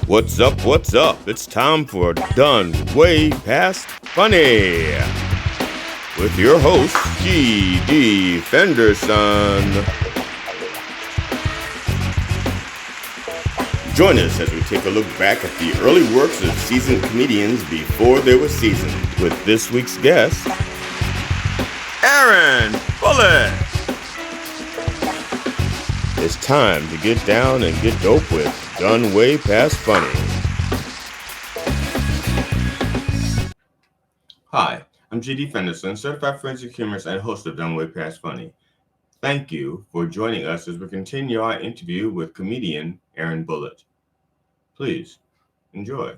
What's up? What's up? It's time for Done Way Past Funny with your host, G.D. Fenderson. Join us as we take a look back at the early works of seasoned comedians before they were seasoned with this week's guest, Aaron Bullitt. It's time to get down and get dope with Done Way Past Funny. Hi, I'm G.D. Fenderson, certified forensic humorist and host of Done Way Past Funny. Thank you for joining us as we continue our interview with comedian Aaron Bullitt. Please enjoy.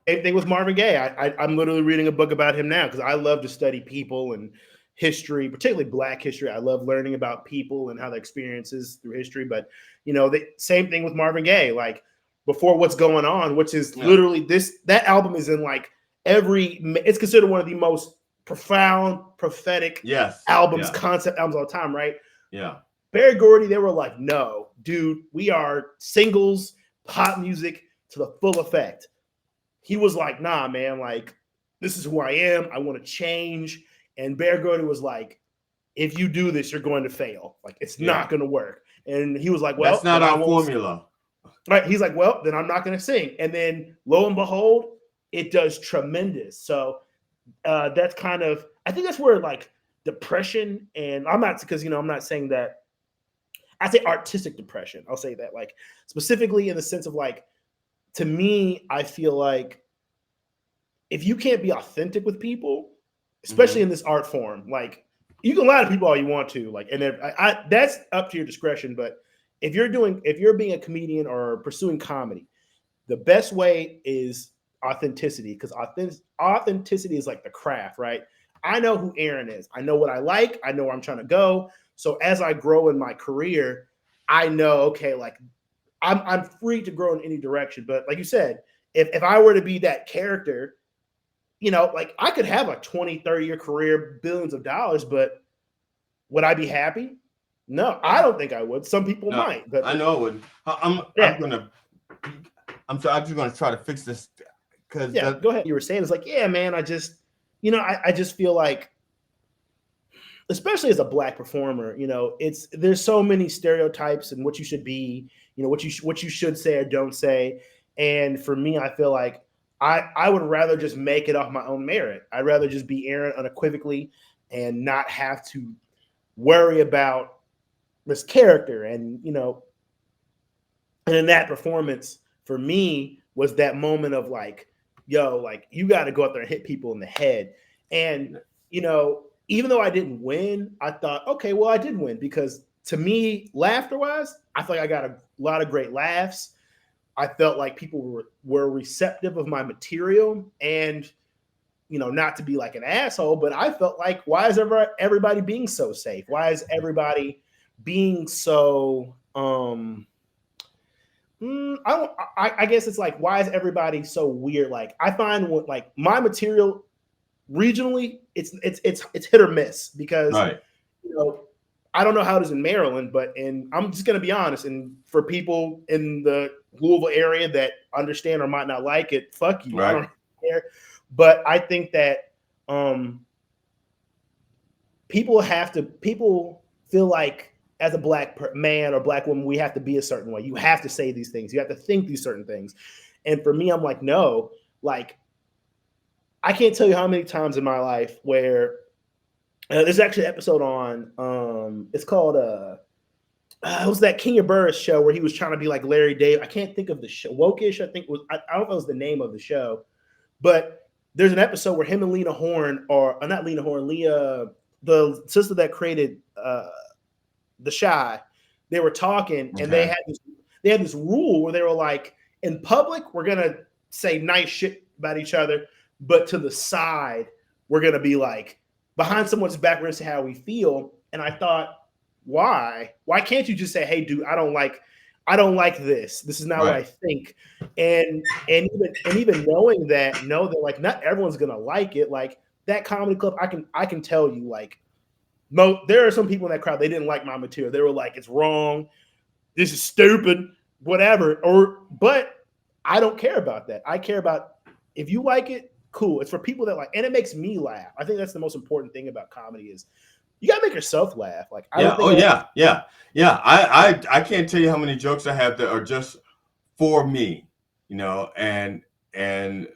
Same thing with Marvin Gaye. I'm literally reading a book about him now because I love to study people and history, particularly Black history. I love learning about people and how their experiences through history. But, you know, the same thing with Marvin Gaye, like Before What's Going On, which is literally that album is in like it's considered one of the most profound, prophetic concept albums all the time, right? Yeah. Barry Gordy, they were like, no, dude, we are singles, pop music to the full effect. He was like, nah, man, like, this is who I am. I want to change. And Barry Gordy was like, if you do this, you're going to fail. Like, it's not going to work. And he was like, well, that's not our formula. Right. He's like, well, then I'm not going to sing. And then lo and behold, it does tremendous. So that's kind of, I think that's where like depression, and I'm not, because, you know, I'm not saying that, I say artistic depression. I'll say that, like, specifically in the sense of like, to me, I feel like if you can't be authentic with people, especially in this art form, like, you can lie to people all you want to, like, and that's up to your discretion. But if you're being a comedian or pursuing comedy, the best way is authenticity, because authenticity is like the craft, right? I know who Aaron is. I know what I like. I know where I'm trying to go. So as I grow in my career, I know, okay, like, I'm free to grow in any direction. But like you said, if I were to be that character, you know, like, I could have a 20, 30-year career, billions of dollars, but would I be happy? No, I don't think I would. Some people might, but I know I wouldn't. I'm just gonna try to fix this, because go ahead. You were saying, it's like, yeah, man, I just feel like, especially as a Black performer, you know, there's so many stereotypes and what you should be, you know, what you should say or don't say. And for me, I feel like I would rather just make it off my own merit. I'd rather just be Aaron unequivocally and not have to worry about this character. And, you know, and in that performance for me was that moment of like, yo, like, you got to go out there and hit people in the head. And, you know, even though I didn't win, I thought, okay, well, I did win, because to me, laughter-wise, I feel like I got a lot of great laughs. I felt like people were receptive of my material, and, you know, not to be like an asshole, but I felt like, why is everybody being so safe? Why is everybody being so, I guess it's like, why is everybody so weird? Like, I find like my material regionally, it's hit or miss, because you know, I don't know how it is in Maryland, and I'm just gonna be honest, and for people in the Louisville area that understand or might not like it, fuck you. I don't care. But I think that people feel like, as a Black man or Black woman, we have to be a certain way. You have to say these things. You have to think these certain things. And for me, I'm like, no, like, I can't tell you how many times in my life where there's actually an episode on, it's called, it was that Kenya Burris show where he was trying to be like Larry David. I can't think of the show. Wokish, I think was, I don't know if it was the name of the show, but there's an episode where him and Lena Horne, Leah, the sister that created The Shy, they were talking, and they had this rule where they were like, in public, we're going to say nice shit about each other, but to the side, we're going to be like, behind someone's back, we're going to say how we feel. And I thought, why can't you just say, hey, dude, I don't like this. This is not what I think. And even knowing that, know that, like, not everyone's going to like it. Like, that comedy club, I can tell you, like, there are some people in that crowd, they didn't like my material. They were like, it's wrong. This is stupid, whatever. But I don't care about that. I care about if you like it, cool. It's for people that like, and it makes me laugh. I think that's the most important thing about comedy is you gotta make yourself laugh. Like I Yeah. don't think Oh, yeah. I can't tell you how many jokes I have that are just for me, and and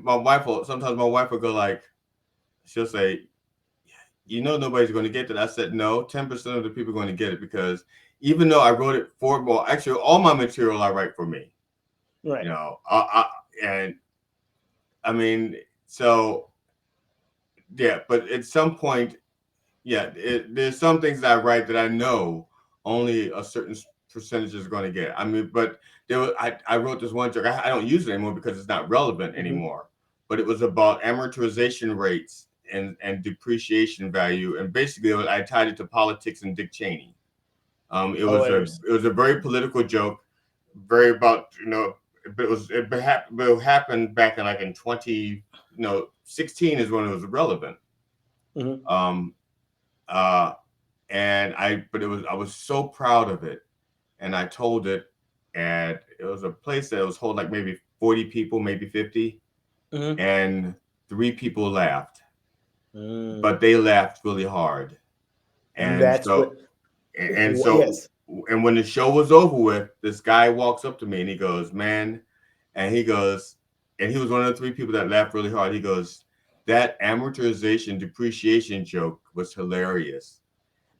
my wife will sometimes my wife will go like, she'll say, nobody's going to get that. I said, no, 10% of the people are going to get it because even though I wrote it well, actually, all my material I write for me. right. And I mean, so yeah, but at some point, yeah, there's some things that I write that I know only a certain percentage is going to get. I mean, but I wrote this one joke. I don't use it anymore because it's not relevant anymore. But it was about amortization rates and depreciation value, and basically I tied it to politics and Dick Cheney. It was a very political joke, very about but it happened back in 2016 is when it was relevant. Mm-hmm. But I was so proud of it, and I told it, and it was a place that was holding like maybe 40 people, maybe 50, and 3 people laughed, but they laughed really hard, and that's so yes. and when the show was over with, this guy walks up to me and he goes, "Man," and he goes, and he was one of the 3 people that laughed really hard. He goes, "That amortization depreciation joke was hilarious."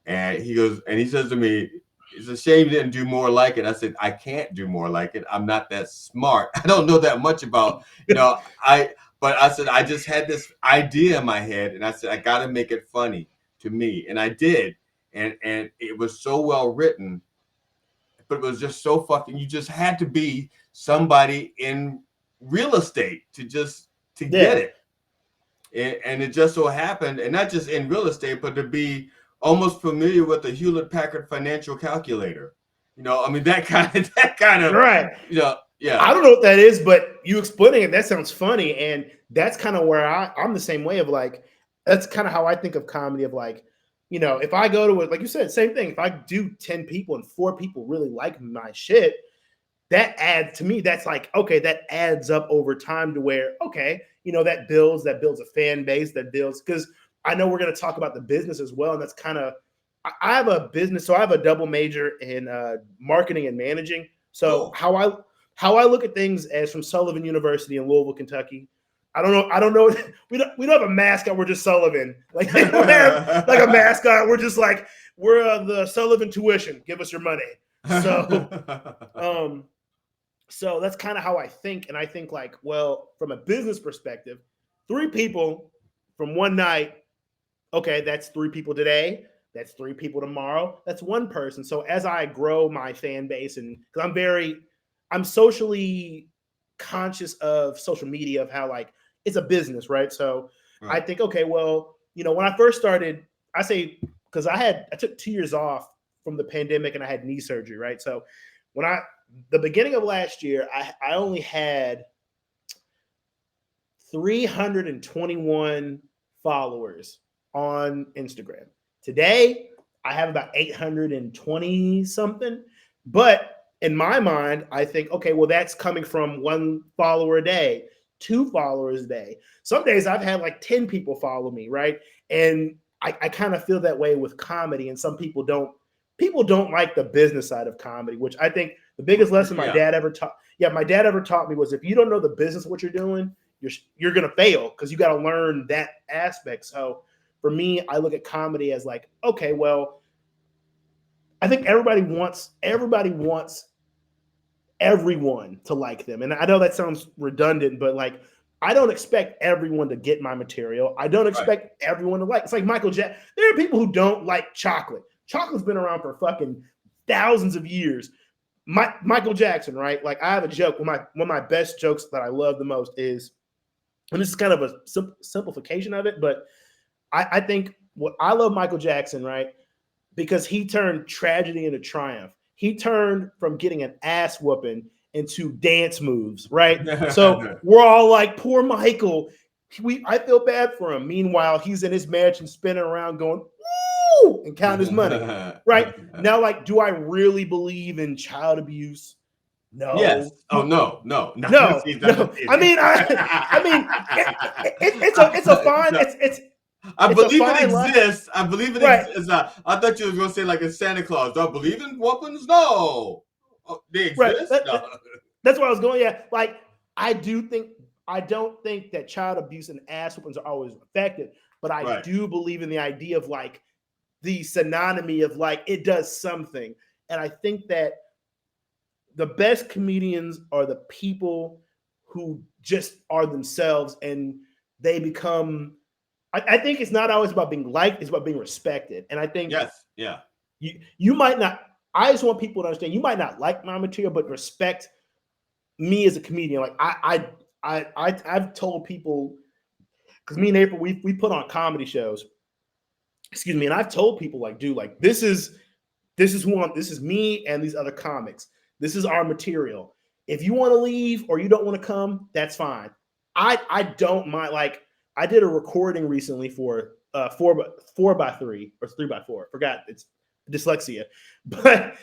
And he goes, and he says to me, "It's a shame you didn't do more like it." I said, "I can't do more like it. I'm not that smart. I don't know that much about, but I said, I just had this idea in my head, and I said, I got to make it funny to me. And I did. And it was so well written, but it was just so fucking, you just had to be somebody in real estate to get it. And it just so happened, and not just in real estate, but to be almost familiar with the Hewlett Packard financial calculator. I mean, that kind of, right. Yeah. I don't know what that is, but you explaining it, that sounds funny. And that's kind of where I'm the same way of like, that's kind of how I think of comedy of like, if I go to it, like you said, same thing. If I do 10 people and 4 people really like my shit, that adds to me, that's like, okay, that adds up over time to where, okay, that builds a fan base, that builds, because I know we're going to talk about the business as well. And that's kind of, I have a business. So I have a double major in marketing and managing. So how I look at things as from Sullivan University in Louisville, Kentucky. I don't know. We don't have a mascot. We're just Sullivan. Like they don't have like a mascot. We're just like we're the Sullivan tuition. Give us your money. So, so that's kind of how I think, and I think like, well, from a business perspective, 3 people from one night. Okay, that's 3 people today. That's 3 people tomorrow. That's 1 person. So as I grow my fan base, and because I'm socially conscious of social media, of how like it's a business, right? So I think, okay, well, when I first started, I say, because I took 2 years off from the pandemic and I had knee surgery, right? So the beginning of last year, I only had 321 followers on Instagram. Today, I have about 820 something. But in my mind, I think, okay, well, that's coming from 1 follower a day, 2 followers a day. Some days I've had like 10 people follow me, right? And I kind of feel that way with comedy. And some people don't like the business side of comedy, which I think the biggest lesson my dad ever taught me was if you don't know the business of what you're doing, you're going to fail because you got to learn that aspect. So for me, I look at comedy as like, okay, well, I think everybody wants everyone to like them. And I know that sounds redundant, but like, I don't expect everyone to get my material. I don't expect everyone to like. It's like Michael Jackson. There are people who don't like chocolate. Chocolate's been around for fucking thousands of years. Michael Jackson, right? Like I have a joke. One of my best jokes that I love the most is, and this is kind of a simplification of it, but I think what I love Michael Jackson, right? Because he turned tragedy into triumph. He turned from getting an ass whooping into dance moves, right? So we're all like, poor Michael. I feel bad for him. Meanwhile, he's in his mansion spinning around going, woo, and counting his money, right? Now, like, do I really believe in child abuse? No. Yes. Oh no. No. It's a fine. No. I It's a believe it fine line. exists. I believe it Right. exists. I thought you was gonna say like in Santa Claus. Do I believe in weapons? No. Oh, they Right. exist. No. That's where I was going. Yeah. Like I don't think that child abuse and ass whoopings are always effective, but I Right. do believe in the idea of like the synonymy of like it does something. And I think that the best comedians are the people who just are themselves and they become. I think it's not always about being liked; it's about being respected. And I think Yes. Yeah. you might not. I just want people to understand you might not like my material, but respect me as a comedian. Like I've told people because me and April we put on comedy shows. Excuse me, and I've told people like, dude, like this is this is me and these other comics. This is our material. If you want to leave or you don't want to come, that's fine. I don't mind. Like I did a recording recently for 4x3 or 3x4. Forgot it's dyslexia, but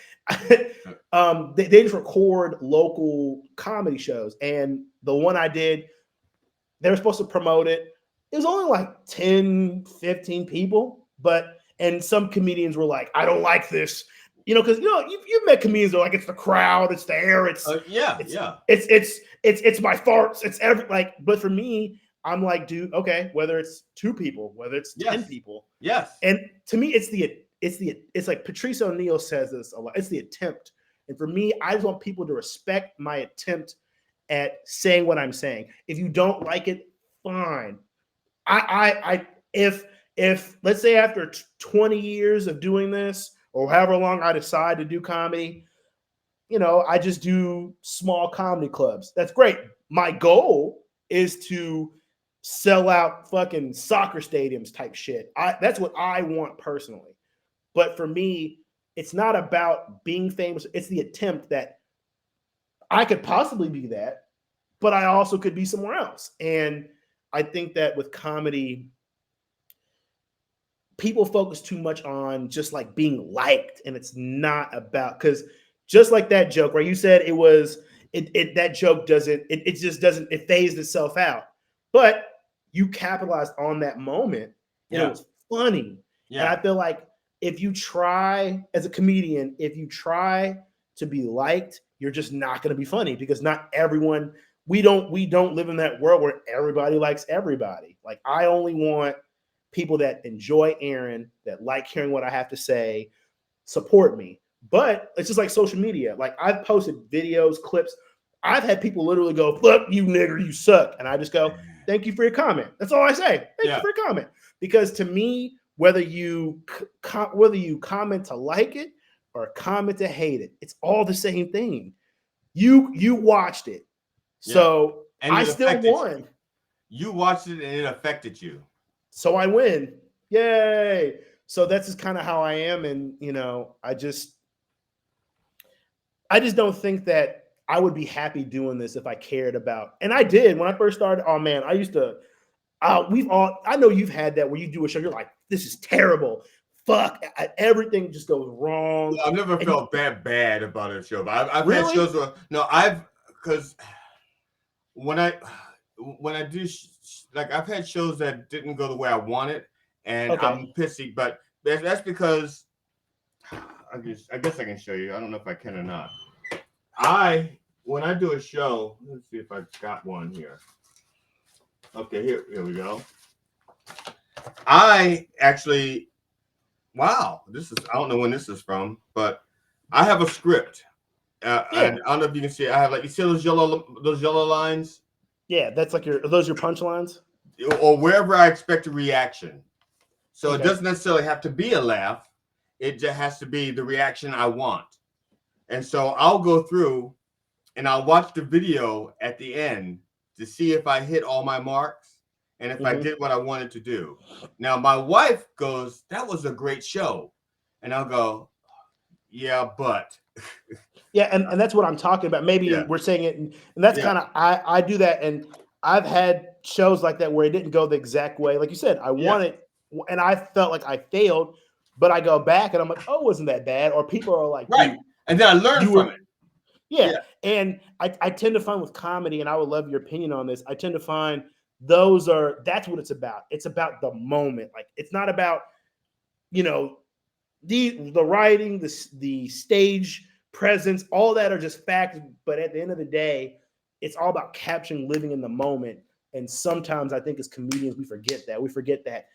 they just record local comedy shows. And the one I did, they were supposed to promote it. It was only like 10, 15 people, and some comedians were like, I don't like this. Because you've met comedians that are like it's the crowd, it's the air, it's my farts, it's but for me, I'm like, dude, okay, whether it's 2 people, whether it's 10 people, and to me, it's like Patrice O'Neill says this a lot. It's the attempt, and for me, I just want people to respect my attempt at saying what I'm saying. If you don't like it, fine. If let's say after 20 years of doing this, or however long I decide to do comedy, I just do small comedy clubs. That's great. My goal is to sell out fucking soccer stadiums type shit. That's what I want personally. But for me, it's not about being famous. It's the attempt that I could possibly be that, but I also could be somewhere else. And I think that with comedy, people focus too much on just like being liked, and it's not about, because just like that joke, right? You said it was that joke doesn't, it just doesn't, it phased itself out, but you capitalized on that moment and it was funny. And I feel like if you try as a comedian, if you try to be liked, you're just not going to be funny, because not everyone, we don't live in that world where everybody likes everybody. Like I only want people that enjoy Aaron, that like hearing what I have to say, support me. But it's just like social media. Like I've posted videos, clips. I've had people literally go, fuck you, nigger, you suck. And I just go, thank you for your comment. That's all I say. Thank you for your comment. Because to me, whether you comment to like it or comment to hate it, it's all the same thing. You watched it. So and I still won. You watched it and it affected you. So I win. Yay. So that's just kind of how I am. And, I just don't think that I would be happy doing this if I cared about, and I did when I first started. Oh man, I used to, I know you've had that where you do a show, you're like, this is terrible. Fuck, everything just goes wrong. Well, I've never felt that bad about a show, but I've really? had shows where, because when I do, like I've had shows that didn't go the way I wanted, and I'm pissy, but that's because I guess I can show you. I don't know if I can or not. When I do a show, let's see if I've got one here. Okay, here we go. I actually, wow, I don't know when this is from, but I have a script. And I don't know if you can see it. I have, like, you see those yellow lines? Yeah, that's like are those your punchlines? Or wherever I expect a reaction. So it doesn't necessarily have to be a laugh. It just has to be the reaction I want. And so I'll go through and I'll watch the video at the end to see if I hit all my marks and if I did what I wanted to do. Now, my wife goes, that was a great show. And I'll go, yeah, but. Yeah, and that's what I'm talking about. Maybe we're saying it, and that's kind of, I do that. And I've had shows like that where it didn't go the exact way. Like you said, I wanted, and I felt like I failed, but I go back and I'm like, oh, wasn't that bad? Or people are like, right. And then I learned from it. Yeah. And I tend to find with comedy, and I would love your opinion on this. I tend to find that's what it's about. It's about the moment. Like, it's not about, the writing, the stage presence, all that are just facts. But at the end of the day, it's all about capturing living in the moment. And sometimes I think as comedians, we forget that. We forget that,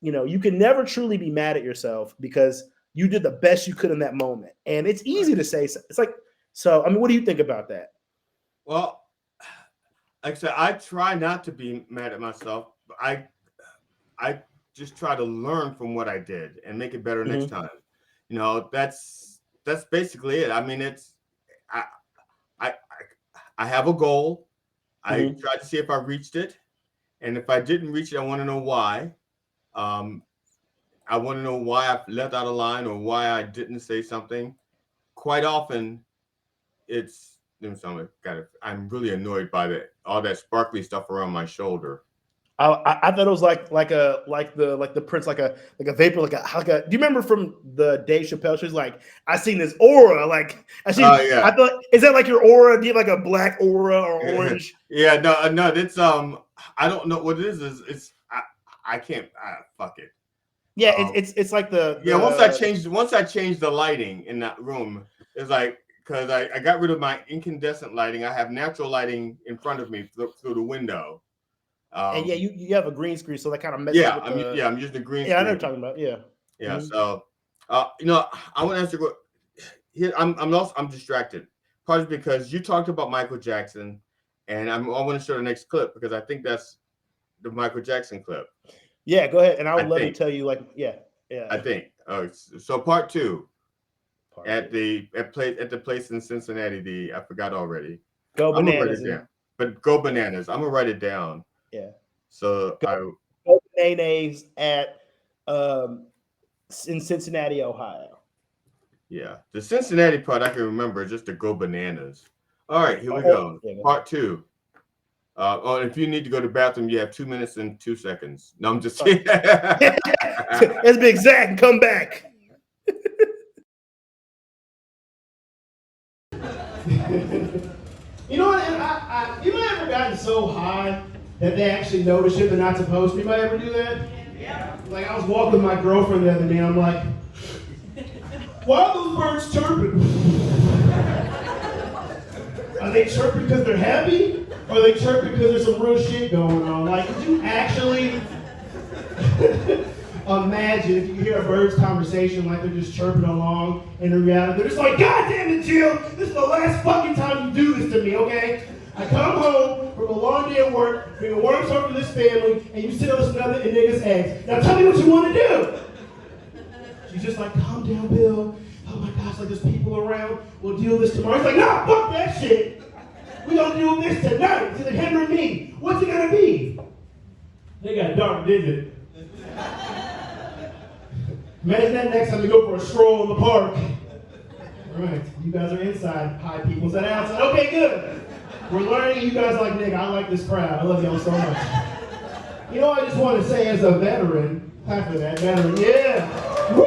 you can never truly be mad at yourself because you did the best you could in that moment. And it's easy to say. It's like, so, I mean, what do you think about that? Well, like I said, I try not to be mad at myself. I just try to learn from what I did and make it better next time. That's basically it. I mean, I I I have a goal. I try to see if I reached it, and if I didn't reach it, I want to know why. I want to know why I left out a line or why I didn't say something. Quite often, I'm really annoyed by all that sparkly stuff around my shoulder. I thought it was like the Prince, like a vapor, like a. Do you remember from the Dave Chappelle shows? Like, I seen this aura. Like, I thought, is that like your aura? Do you have like a black aura or orange? Yeah, no, it's I don't know what it is. It's I can't. Fuck it. Yeah, it's like the Once I changed the lighting in that room, it's like, because I got rid of my incandescent lighting. I have natural lighting in front of me through the window. And you have a green screen, so that kind of messes with I'm using the green screen. Yeah, I know what you're talking about. Yeah. Yeah. So, I want to answer here. I'm distracted, partly because you talked about Michael Jackson, and I want to show the next clip because I think that's the Michael Jackson clip. Yeah, go ahead, and I would love to tell you, like, yeah. I think. So part two. At the place in Cincinnati, I forgot already. Go Bananas. I'm gonna write it down. But Go Bananas. I'm gonna write it down. Yeah. So Go Bananas at in Cincinnati, Ohio. Yeah, the Cincinnati part I can remember, just the Go Bananas. All right, here we go. Part two. If you need to go to the bathroom, you have 2 minutes and 2 seconds. No, I'm just kidding. Let's be exact and come back. You know what? You might have ever gotten so high that they actually notice it, they're not supposed to. You might ever do that? Yeah. Like, I was walking with my girlfriend the other day, and I'm like, why are those birds chirping? Are they chirping because they're happy? Or are they chirping because there's some real shit going on? Like, could you actually imagine if you hear a bird's conversation like they're just chirping along, and in reality they're just like, God damn it, Jill, this is the last fucking time you do this to me, okay? I come home from a long day at work, bring a warm supper to this family, and you sit on another nigga's eggs. Now tell me what you want to do. She's just like, calm down, Bill. Oh my gosh, like there's people around. We'll deal with this tomorrow. He's like, nah, fuck that shit. We gonna deal with this tonight. It's either him or me. What's it gonna be? They got dark, didn't it? Imagine that next time we go for a stroll in the park. All right, you guys are inside, high people. Is that outside? Okay, good. We're learning. You guys like Nick. I like this crowd. I love y'all so much. You know, I just want to say, as a veteran, clap for that veteran. Yeah. Woo!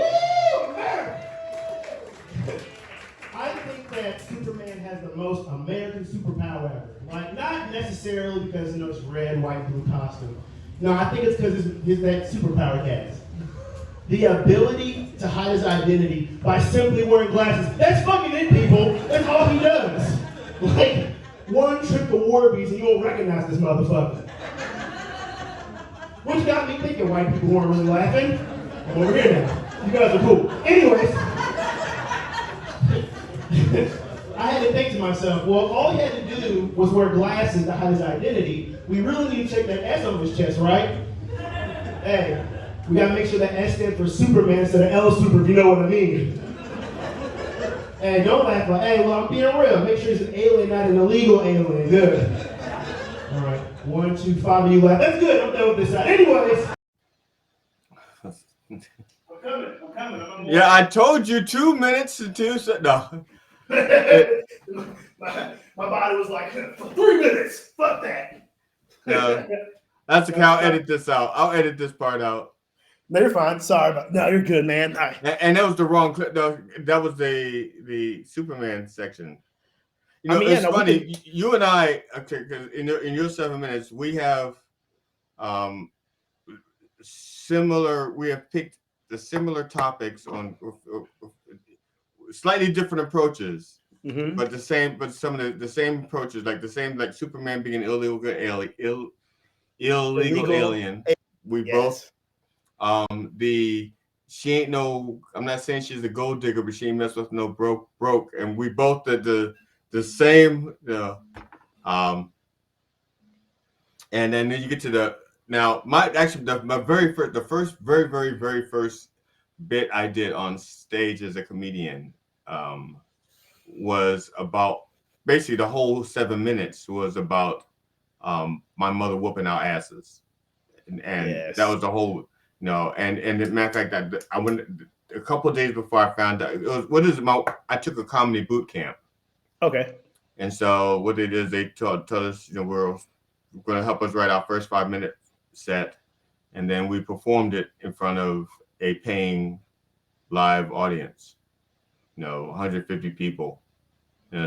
I think that Superman has the most American superpower ever. Like, not necessarily because, it's red, white, blue costume. No, I think it's because it's that superpower he has. The ability to hide his identity by simply wearing glasses. That's fucking it, people. That's all he does. Like, one trip to Warby's and you won't recognize this motherfucker. Which got me thinking white people weren't really laughing. I'm over here now. You guys are cool. Anyways, I had to think to myself, well, all he had to do was wear glasses to hide his identity. We really need to check that S on his chest, right? Hey, we gotta make sure that S stands for Superman instead of L Super, if you know what I mean. Hey, don't laugh like, hey, well, I'm being real. Make sure it's an alien, not an illegal alien. Good. All right, 1, 2, 5 of you laugh. That's good. I'm done with this side. Anyways. I'm coming. Yeah, I told you 2 minutes to 2 seconds. No. my body was like, 3 minutes. Fuck that. No, that's okay. I'll edit this out. I'll edit this part out. No, you're fine. Sorry about. No, you're good, man. And that was the wrong clip. No, that was the Superman section. You know, I mean, it's no, funny. You and I, okay, because in your 7 minutes, we have similar. We have picked the similar topics on slightly different approaches, but the same. But some of the same approaches, like the same, like Superman being an illegal illegal. alien. We both Yes. she ain't no. I'm not saying she's a gold digger, but she ain't mess with no broke. And we both did the same. And then you get to the now my actually my very first the first very first bit I did on stage as a comedian was about basically the whole 7 minutes was about my mother whooping our asses, and that Yes. was the whole and as a matter of fact that I went a couple of days before I found out it was I took a comedy boot camp. Okay. And so what it is, they told us, we're going to help us write our first 5 minute set, and then we performed it in front of a paying live audience. 150 people.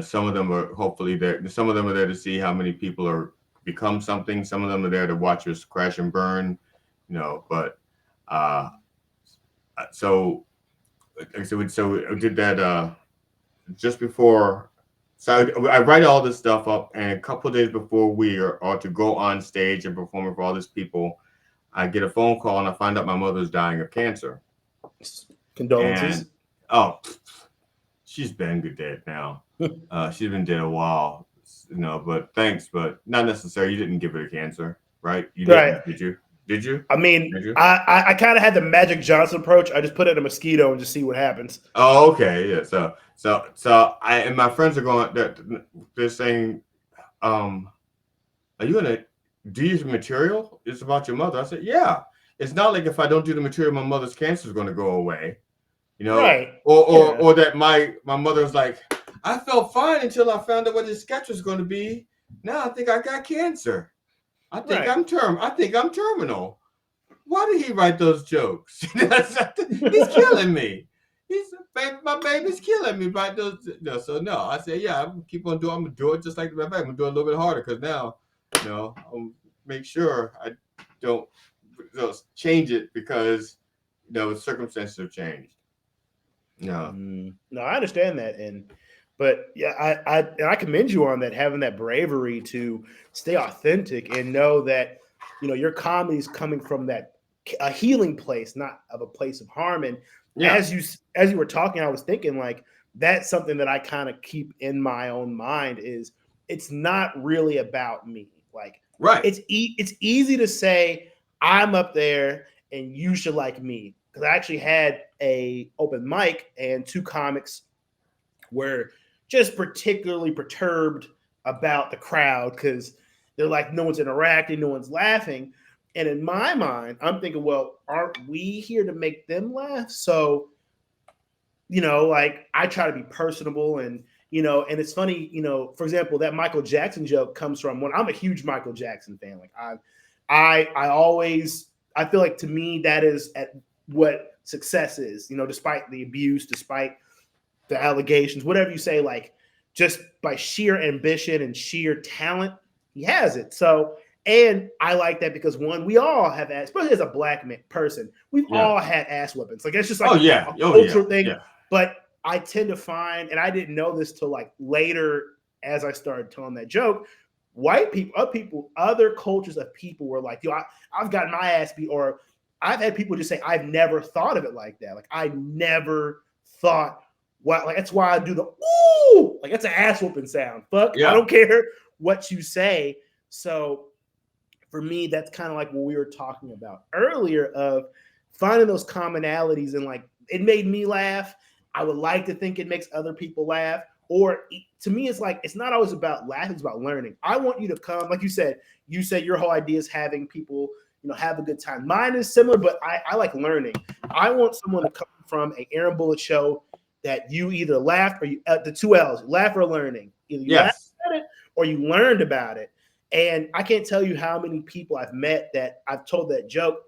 Some of them are hopefully there. Some of them are there to see how many people are become something. Some of them are there to watch us crash and burn. But so we did that just before. So I write all this stuff up, and a couple of days before we are to go on stage and perform for all these people, I get a phone call and I find out my mother's dying of cancer. Condolences. And she's been dead now. She's been dead a while, but thanks, but not necessary. You didn't give her cancer, right? You didn't, Right. did you? Did you? I mean, Did you? I kind of had the Magic Johnson approach. I just put it in a mosquito and just see what happens. Oh, okay, yeah. So I and my friends are going. They're saying, "Are you gonna do your material? It's about your mother." I said, "Yeah. It's not like if I don't do the material, my mother's cancer is going to go away, Right. or that my mother's like, I felt fine until I found out what this sketch was going to be. Now I think I got cancer. I think I'm terminal. Why did he write those jokes? He's killing me. My baby's killing me by those. So no, I said, yeah, I'm keep on doing. I'm gonna do it just like the back. I'm gonna do it a little bit harder because now, I'll make sure I don't change it because circumstances have changed. No. No, I understand that, but yeah, I commend you on that, having that bravery to stay authentic and know that your comedy is coming from a healing place, not of a place of harm. And Yeah. as you were talking, I was thinking like that's something that I kind of keep in my own mind is it's not really about me. Like Right. it's easy to say I'm up there and you should like me, because I actually had a open mic and two comics were just particularly perturbed about the crowd because they're like, no one's interacting, no one's laughing. And in my mind, I'm thinking, well, aren't we here to make them laugh? So, like I try to be personable and and it's funny, for example, that Michael Jackson joke comes from when I'm a huge Michael Jackson fan. Like I feel like to me that is at what success is, despite the abuse, despite the allegations, whatever you say, like just by sheer ambition and sheer talent, he has it. So, and I like that because one, we all have ass, especially as a black person, we've all had ass weapons. Like it's just like a cultural thing. Yeah. But I tend to find, and I didn't know this till like later as I started telling that joke, white people, other cultures of people were like, I've gotten my ass beat, or I've had people just say, I've never thought of it like that. Like I never thought, like that's why I do the ooh, like that's an ass whooping sound. Fuck, yeah. I don't care what you say. So for me, that's kind of like what we were talking about earlier of finding those commonalities, and like it made me laugh. I would like to think it makes other people laugh. Or to me, it's like it's not always about laughing; it's about learning. I want you to come, like you said your whole idea is having people, have a good time. Mine is similar, but I like learning. I want someone to come from a Aaron Bullitt show that you either laughed or the two L's, laugh or learning. Either you laughed at it or you learned about it. And I can't tell you how many people I've met that I've told that joke.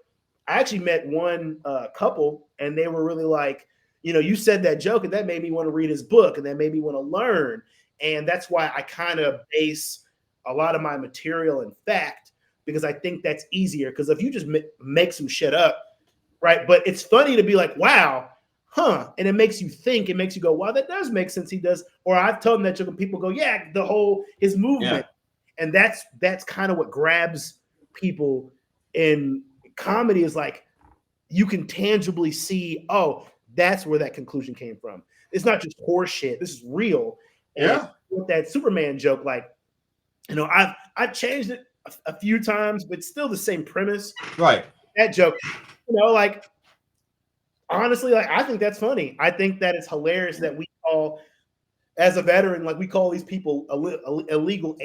I actually met one couple, and they were really like, you said that joke, and that made me want to read his book, and that made me want to learn. And that's why I kind of base a lot of my material in fact, because I think that's easier. Because if you just make some shit up, right? But it's funny to be like, wow, huh? And it makes you think, it makes you go, wow, that does make sense. He does. Or I've told him that joke and people go, yeah, his movement. Yeah. And that's kind of what grabs people in comedy, is like, you can tangibly see, oh, that's where that conclusion came from. It's not just horse shit. This is real. And Yeah. with that Superman joke, like, I've changed it a few times, but it's still the same premise. Right. That joke, like, honestly, like, I think that's funny. I think that it's hilarious that we call, as a veteran, like, we call these people illegal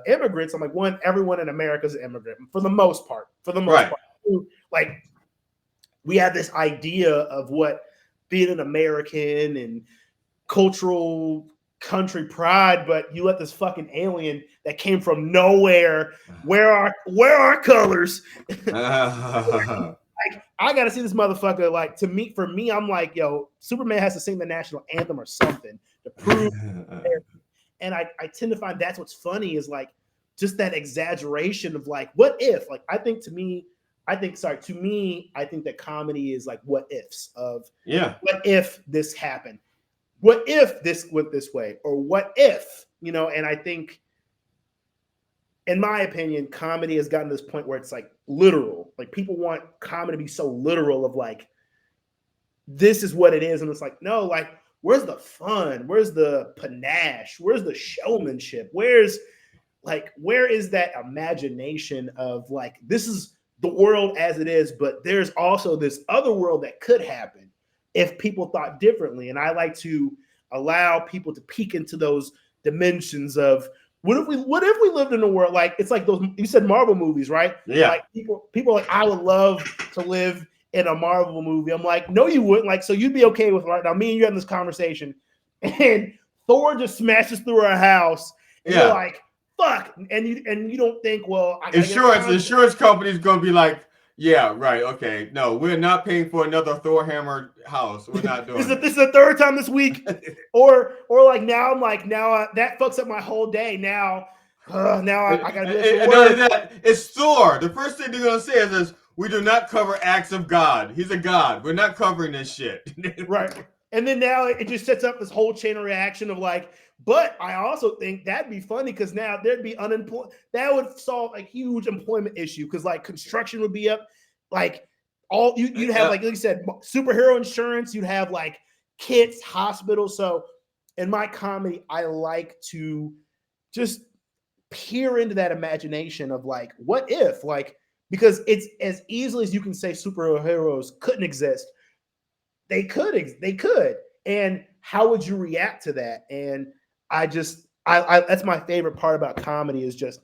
immigrants. I'm like, everyone in America is an immigrant for the most part. Right. Like, we have this idea of what being an American and cultural country pride, but you let this fucking alien that came from nowhere wear our colors. Like, I gotta see this motherfucker. Like, for me, I'm like, yo, Superman has to sing the national anthem or something to prove. And I tend to find that's what's funny, is like just that exaggeration of like, what if? Like, I think that comedy is like what ifs of, what if this happened? What if this went this way? Or what if, and I think, in my opinion, comedy has gotten to this point where it's like literal. Like, people want comedy to be so literal of like, this is what it is. And it's like, no, like, where's the fun? Where's the panache? Where's the showmanship? Where is that imagination of like, this is the world as it is, but there's also this other world that could happen if people thought differently. And I like to allow people to peek into those dimensions of, what if we lived in a world like, it's like those, you said Marvel movies, right? Yeah. Like, people are like, I would love to live in a Marvel movie. I'm like, no, you wouldn't. Like, so you'd be okay with, right now, me and you having this conversation, and Thor just smashes through our house, and you're like, fuck, and you don't think, well, insurance company's gonna be like, yeah, right, okay, no, we're not paying for another Thor hammer house. We're not doing this is the third time this week, or like, now I'm like, that fucks up my whole day. Now I gotta do this. And other than that, it's Thor. The first thing they're gonna say is, we do not cover acts of God. He's a god. We're not covering this shit. Right. And then now it just sets up this whole chain of reaction of like, but I also think that'd be funny because now there'd be unemployment. That would solve a huge employment issue because like construction would be up. Like, you'd have, like you said, superhero insurance. You'd have like kits, hospitals. So in my comedy, I like to just peer into that imagination of like, what if, like, because it's as easily as you can say superheroes couldn't exist. They could. And how would you react to that? And I that's my favorite part about comedy, is just.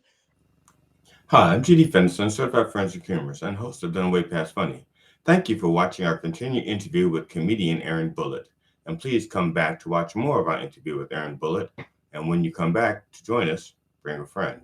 Hi, I'm GD Fenderson, certified forensic humorist and host of Done Way Past Funny. Thank you for watching our continued interview with comedian Aaron Bullitt. And please come back to watch more of our interview with Aaron Bullitt. And when you come back to join us, bring a friend.